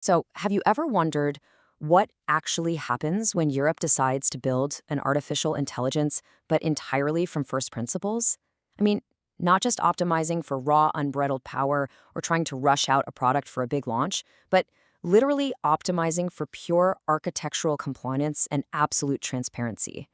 So, have you ever wondered what actually happens when Europe decides to build an artificial intelligence, but entirely from first principles? I mean, not just optimizing for raw, unbridled power or trying to rush out a product for a big launch, but literally optimizing for pure architectural compliance and absolute transparency.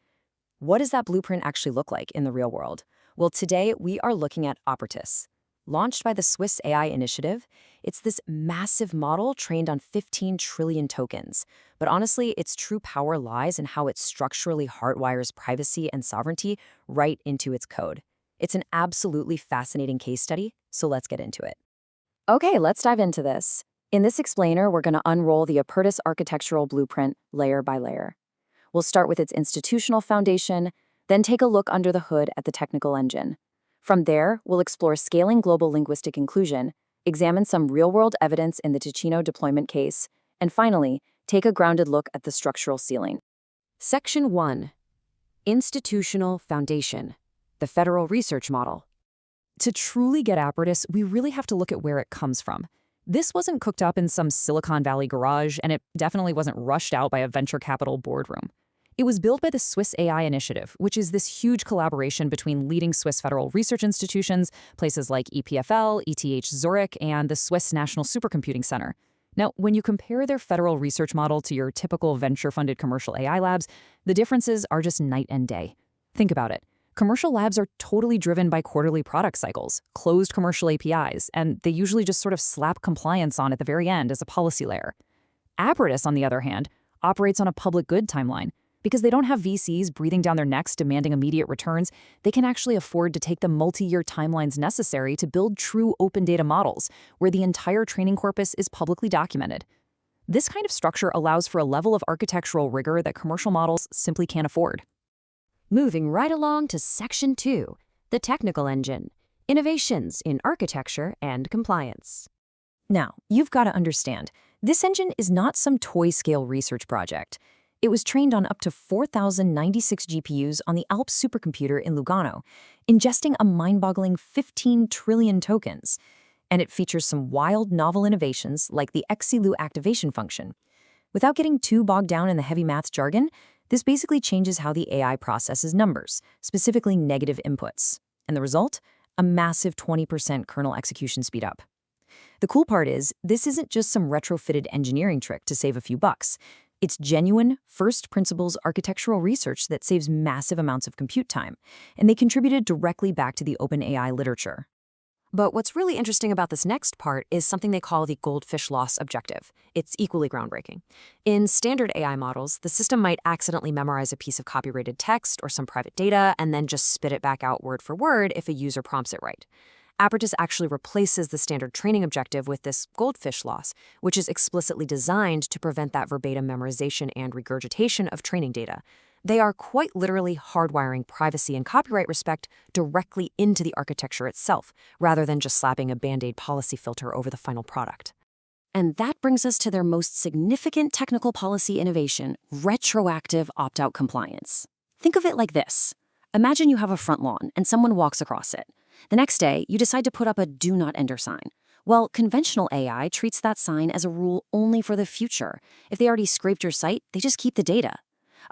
What does that blueprint actually look like in the real world? Well, today we are looking at Apertus. Launched by the Swiss AI initiative, it's this massive model trained on 15 trillion tokens. But honestly, its true power lies in how it structurally hardwires privacy and sovereignty right into its code. It's an absolutely fascinating case study, so let's get into it. Okay, let's dive into this. In this explainer, we're going to unroll the Apertus architectural blueprint layer by layer. We'll start with its institutional foundation, then take a look under the hood at the technical engine. From there, we'll explore scaling global linguistic inclusion, examine some real-world evidence in the Ticino deployment case, and finally, take a grounded look at the structural ceiling. Section 1. Institutional Foundation, the Federal Research Model. To truly get Apertus, we really have to look at where it comes from. This wasn't cooked up in some Silicon Valley garage, and it definitely wasn't rushed out by a venture capital boardroom. It was built by the Swiss AI initiative, which is this huge collaboration between leading Swiss federal research institutions, places like EPFL, ETH Zurich, and the Swiss National Supercomputing Center. Now, when you compare their federal research model to your typical venture-funded commercial AI labs, the differences are just night and day. Think about it. Commercial labs are totally driven by quarterly product cycles, closed commercial APIs, and they usually just sort of slap compliance on at the very end as a policy layer. Apertus, on the other hand, operates on a public good timeline. Because they don't have VCs breathing down their necks demanding immediate returns, they can actually afford to take the multi-year timelines necessary to build true open data models, where the entire training corpus is publicly documented. This kind of structure allows for a level of architectural rigor that commercial models simply can't afford. Moving right along to Section 2, the technical engine, innovations in architecture and compliance. Now, you've got to understand, this engine is not some toy-scale research project. It was trained on up to 4,096 GPUs on the Alps supercomputer in Lugano, ingesting a mind-boggling 15 trillion tokens. And it features some wild, novel innovations like the Xyloo activation function. Without getting too bogged down in the heavy math jargon, this basically changes how the AI processes numbers, specifically negative inputs. And the result? A massive 20% kernel execution speedup. The cool part is, this isn't just some retrofitted engineering trick to save a few bucks. It's genuine, first principles architectural research that saves massive amounts of compute time, and they contributed directly back to the OpenAI literature. But what's really interesting about this next part is something they call the Goldfish loss objective. It's equally groundbreaking. In standard AI models, the system might accidentally memorize a piece of copyrighted text or some private data and then just spit it back out word for word if a user prompts it right. Apertus actually replaces the standard training objective with this Goldfish loss, which is explicitly designed to prevent that verbatim memorization and regurgitation of training data. They are quite literally hardwiring privacy and copyright respect directly into the architecture itself, rather than just slapping a Band-Aid policy filter over the final product. And that brings us to their most significant technical policy innovation, retroactive opt-out compliance. Think of it like this. Imagine you have a front lawn and someone walks across it. The next day, you decide to put up a do not enter sign. Well, conventional AI treats that sign as a rule only for the future. If they already scraped your site, they just keep the data.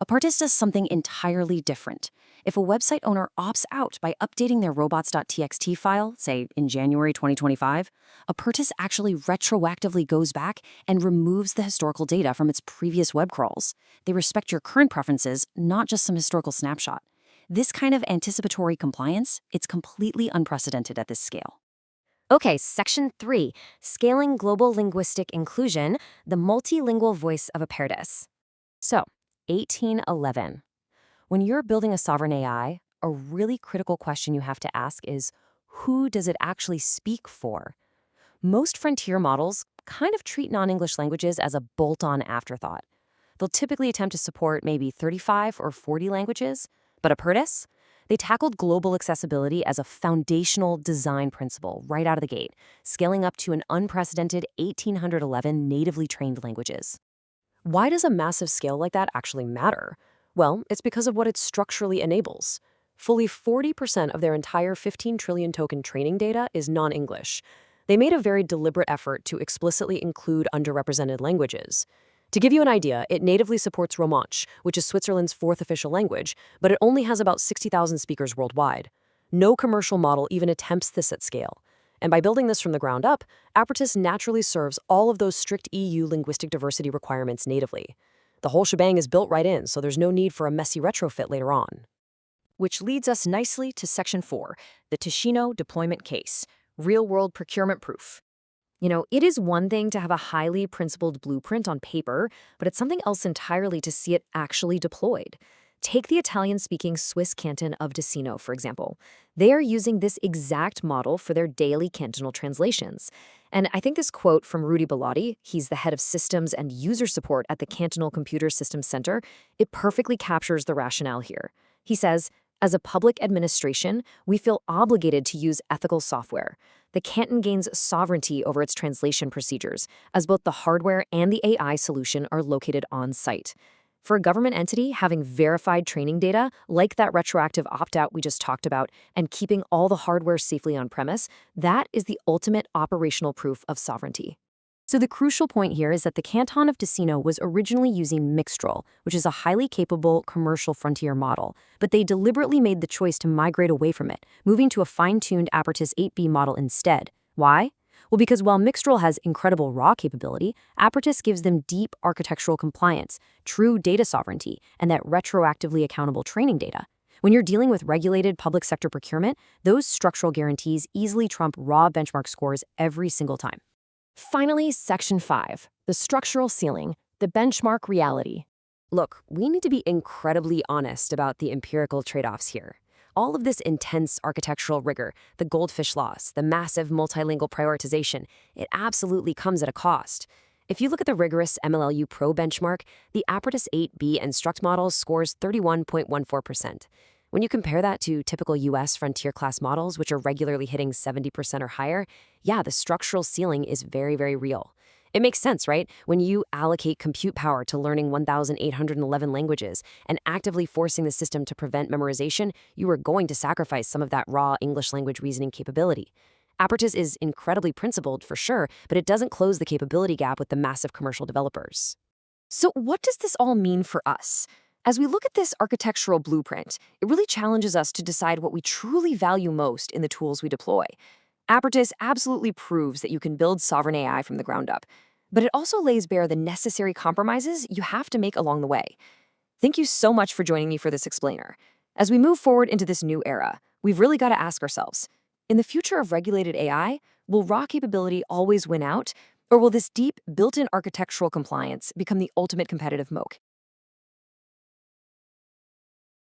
Apertus does something entirely different. If a website owner opts out by updating their robots.txt file, say in January 2025, Apertus actually retroactively goes back and removes the historical data from its previous web crawls. They respect your current preferences, not just some historical snapshot. This kind of anticipatory compliance, it's completely unprecedented at this scale. Okay, Section 3, Scaling Global Linguistic Inclusion, the Multilingual Voice of Apertus. So, 1811. When you're building a sovereign AI, a really critical question you have to ask is, who does it actually speak for? Most frontier models kind of treat non-English languages as a bolt-on afterthought. They'll typically attempt to support maybe 35 or 40 languages, but Apertus, they tackled global accessibility as a foundational design principle right out of the gate, scaling up to an unprecedented 1,811 natively trained languages. Why does a massive scale like that actually matter? Well, it's because of what it structurally enables. Fully 40% of their entire 15 trillion token training data is non-English. They made a very deliberate effort to explicitly include underrepresented languages. To give you an idea, it natively supports Romansh, which is Switzerland's fourth official language, but it only has about 60,000 speakers worldwide. No commercial model even attempts this at scale. And by building this from the ground up, Apertus naturally serves all of those strict EU linguistic diversity requirements natively. The whole shebang is built right in, so there's no need for a messy retrofit later on. Which leads us nicely to Section 4, the Ticino deployment case, real-world procurement proof. It is one thing to have a highly principled blueprint on paper, but it's something else entirely to see it actually deployed. Take the Italian-speaking Swiss Canton of Ticino, for example. They are using this exact model for their daily cantonal translations. And I think this quote from Rudy Bellotti, he's the head of systems and user support at the Cantonal Computer Systems Center, it perfectly captures the rationale here. He says, "As a public administration, we feel obligated to use ethical software. The canton gains sovereignty over its translation procedures, as both the hardware and the AI solution are located on site. For a government entity, having verified training data, like that retroactive opt-out we just talked about, and keeping all the hardware safely on-premise, that is the ultimate operational proof of sovereignty." So the crucial point here is that the Canton of Ticino was originally using Mixtral, which is a highly capable commercial frontier model, but they deliberately made the choice to migrate away from it, moving to a fine-tuned Apertus 8B model instead. Why? Well, because while Mixtral has incredible raw capability, Apertus gives them deep architectural compliance, true data sovereignty, and that retroactively accountable training data. When you're dealing with regulated public sector procurement, those structural guarantees easily trump raw benchmark scores every single time. Finally, Section 5, the structural ceiling, the benchmark reality. Look, we need to be incredibly honest about the empirical trade-offs here. All of this intense architectural rigor, the Goldfish laws, the massive multilingual prioritization, it absolutely comes at a cost. If you look at the rigorous MLLU Pro benchmark, the Apertus 8B and Struct model scores 31.14%. When you compare that to typical US frontier-class models, which are regularly hitting 70% or higher, yeah, the structural ceiling is very, very real. It makes sense, right? When you allocate compute power to learning 1,811 languages and actively forcing the system to prevent memorization, you are going to sacrifice some of that raw English language reasoning capability. Apertus is incredibly principled, for sure, but it doesn't close the capability gap with the massive commercial developers. So what does this all mean for us? As we look at this architectural blueprint, it really challenges us to decide what we truly value most in the tools we deploy. Apertus absolutely proves that you can build sovereign AI from the ground up, but it also lays bare the necessary compromises you have to make along the way. Thank you so much for joining me for this explainer. As we move forward into this new era, we've really got to ask ourselves, in the future of regulated AI, will raw capability always win out, or will this deep, built-in architectural compliance become the ultimate competitive moat?